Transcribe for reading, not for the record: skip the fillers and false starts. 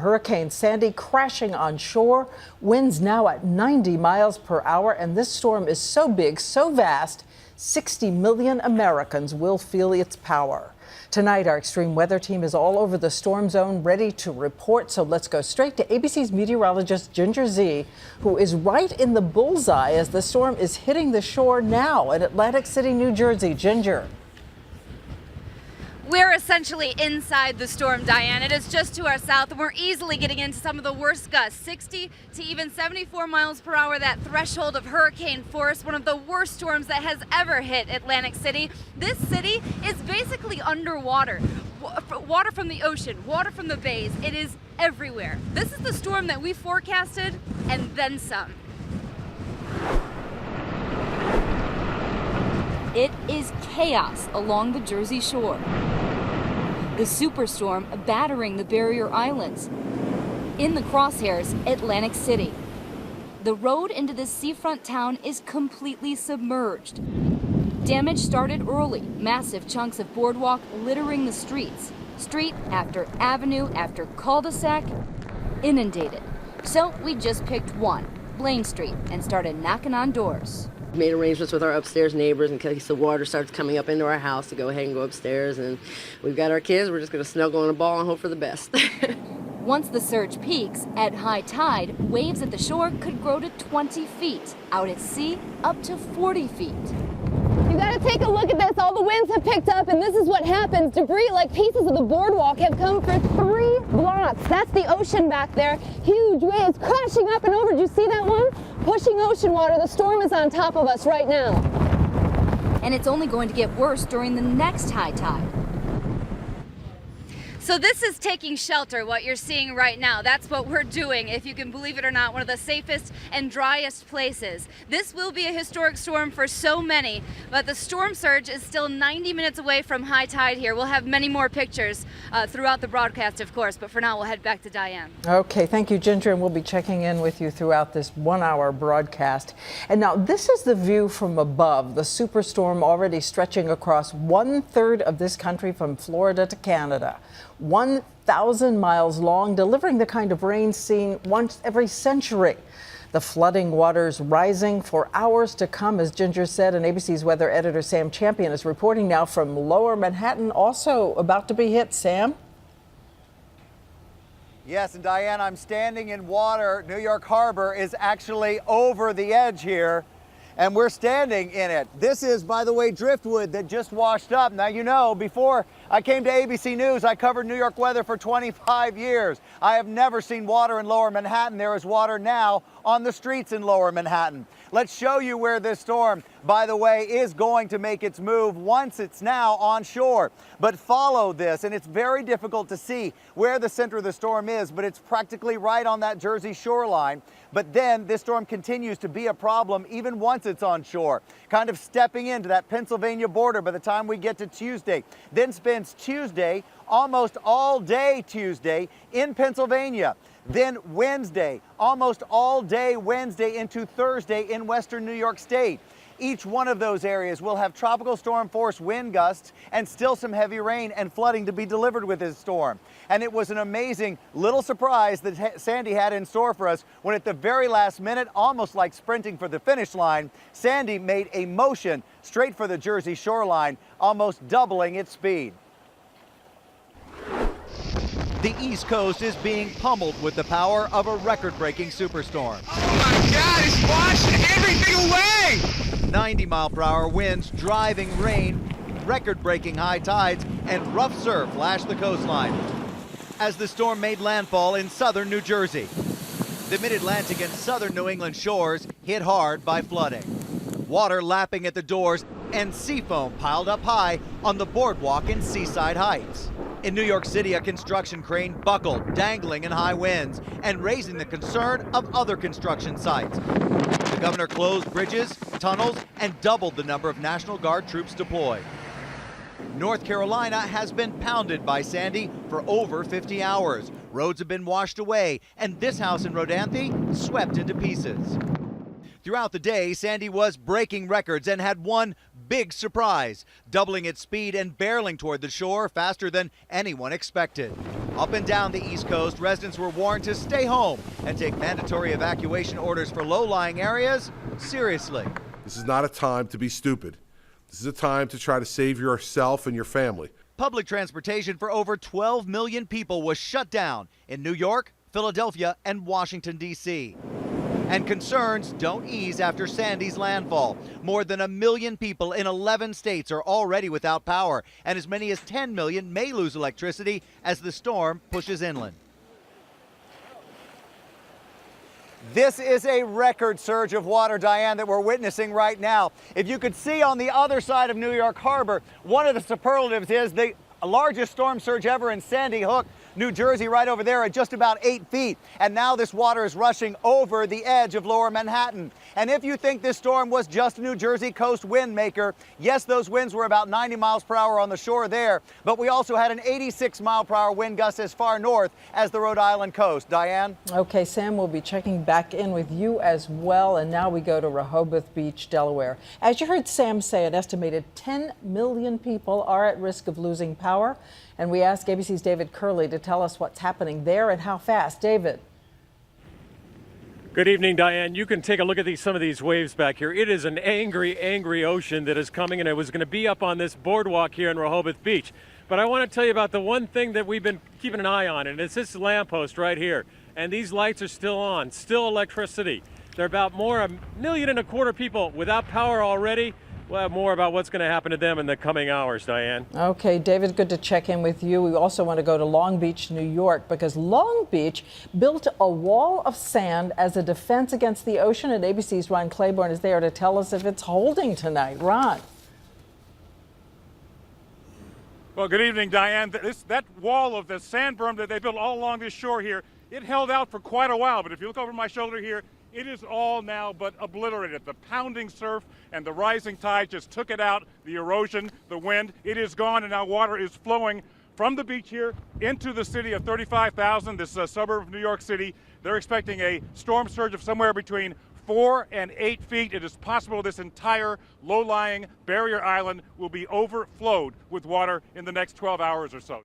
Hurricane Sandy crashing on shore. Winds now at 90 miles per hour. And this storm is so big, so vast, 60 million Americans will feel its power. Tonight, our extreme weather team is all over the storm zone, ready to report. So let's go straight to ABC's meteorologist Ginger Zee, who is right in the bullseye as the storm is hitting the shore now in Atlantic City, New Jersey. Ginger. We're essentially inside the storm, Diane. It is just to our south, and we're easily getting into some of the worst gusts, 60 to even 74 miles per hour, that threshold of hurricane force, one of the worst storms that has ever hit Atlantic City. This city is basically underwater. Water from the ocean, water from the bays, it is everywhere. This is the storm that we forecasted, and then some. It is chaos along the Jersey Shore. The superstorm battering the barrier islands. In the crosshairs, Atlantic City. The road into this seafront town is completely submerged. Damage started early. Massive chunks of boardwalk littering the streets. Street after avenue after cul-de-sac inundated. So we just picked one, Blaine Street, and started knocking on doors. Made arrangements with our upstairs neighbors in case the water starts coming up into our house to go ahead and go upstairs. And we've got our kids. We're just going to snuggle in a ball and hope for the best. Once the surge peaks, at high tide, waves at the shore could grow to 20 feet. Out at sea, up to 40 feet. You gotta take a look at this. All the winds have picked up, and this is what happens. Debris like pieces of the boardwalk have come for 3 blocks. That's the ocean back there. Huge waves crashing up and over. Did you see that one? Pushing ocean water. The storm is on top of us right now. And it's only going to get worse during the next high tide. So this is taking shelter, what you're seeing right now. That's what we're doing, if you can believe it or not, one of the safest and driest places. This will be a historic storm for so many, but the storm surge is still 90 minutes away from high tide here. We'll have many more pictures throughout the broadcast, of course, but for now we'll head back to Diane. Okay, thank you, Ginger, and we'll be checking in with you throughout this 1-hour broadcast. And now this is the view from above. The superstorm already stretching across 1/3 of this country from Florida to Canada. 1,000 miles long, delivering the kind of rain seen once every century. The flooding waters rising for hours to come, as Ginger said, and ABC's weather editor Sam Champion is reporting now from Lower Manhattan, also about to be hit. Sam? Yes, and Diane, I'm standing in water. New York Harbor is actually over the edge here, and we're standing in it. This is, by the way, driftwood that just washed up. Now, you know, before I came to ABC News, I covered New York weather for 25 years. I have never seen water in Lower Manhattan. There is water now on the streets in Lower Manhattan. Let's show you where this storm, by the way, is going to make its move once it's now on shore. But follow this, and it's very difficult to see where the center of the storm is, but it's practically right on that Jersey shoreline. But then this storm continues to be a problem even once it's on shore, kind of stepping into that Pennsylvania border by the time we get to Tuesday. Then spends Tuesday, almost all day Tuesday, in Pennsylvania. Then Wednesday, almost all day Wednesday into Thursday in western New York State. Each one of those areas will have tropical storm force wind gusts and still some heavy rain and flooding to be delivered with this storm. And it was an amazing little surprise that Sandy had in store for us when at the very last minute, almost like sprinting for the finish line, Sandy made a motion straight for the Jersey shoreline, almost doubling its speed. The East Coast is being pummeled with the power of a record-breaking superstorm. Oh my God, it's washing everything away! 90-mile-per-hour winds, driving rain, record-breaking high tides, and rough surf lashed the coastline as the storm made landfall in southern New Jersey. The mid-Atlantic and southern New England shores hit hard by flooding. Water lapping at the doors and sea foam piled up high on the boardwalk in Seaside Heights. In New York City, a construction crane buckled, dangling in high winds and raising the concern of other construction sites. The governor closed bridges, tunnels, and doubled the number of National Guard troops deployed. North Carolina has been pounded by Sandy for over 50 hours. Roads have been washed away, and this house in Rodanthe swept into pieces. Throughout the day, Sandy was breaking records and had one big surprise, doubling its speed and barreling toward the shore faster than anyone expected. Up and down the East Coast, residents were warned to stay home and take mandatory evacuation orders for low-lying areas seriously. This is not a time to be stupid. This is a time to try to save yourself and your family. Public transportation for over 12 million people was shut down in New York, Philadelphia, and Washington, D.C. And concerns don't ease after Sandy's landfall. More than 1 million people in 11 states are already without power, and as many as 10 million may lose electricity as the storm pushes inland. This is a record surge of water, Diane, that we're witnessing right now. If you could see on the other side of New York Harbor, one of the superlatives is the largest storm surge ever in Sandy Hook, New Jersey, right over there at just about 8 feet. And now this water is rushing over the edge of lower Manhattan. And if you think this storm was just a New Jersey coast wind maker, yes, those winds were about 90 miles per hour on the shore there, but we also had an 86 mile per hour wind gust as far north as the Rhode Island coast. Diane? Okay, Sam, we'll be checking back in with you as well. And now we go to Rehoboth Beach, Delaware. As you heard Sam say, an estimated 10 million people are at risk of losing power. And we asked ABC's David Curley to tell us what's happening there and how fast. David. Good evening, Diane. You can take a look at some of these waves back here. It is an angry, angry ocean that is coming, and it was going to be up on this boardwalk here in Rehoboth Beach. But I want to tell you about the one thing that we've been keeping an eye on, and it's this lamppost right here. And these lights are still on, still electricity. There are about 1.25 million people without power already. We'll have more about what's going to happen to them in the coming hours, Diane. Okay, David, good to check in with you. We also want to go to Long Beach, New York, because Long Beach built a wall of sand as a defense against the ocean, and ABC's Ron Claiborne is there to tell us if it's holding tonight. Ron. Well, good evening, Diane. That wall of the sand berm that they built all along this shore here, it held out for quite a while, but if you look over my shoulder here, it is all now but obliterated. The pounding surf and the rising tide just took it out. The erosion, the wind, it is gone, and now water is flowing from the beach here into the city of 35,000, this suburb of New York City. They're expecting a storm surge of somewhere between 4 and 8 feet. It is possible this entire low-lying barrier island will be overflowed with water in the next 12 hours or so.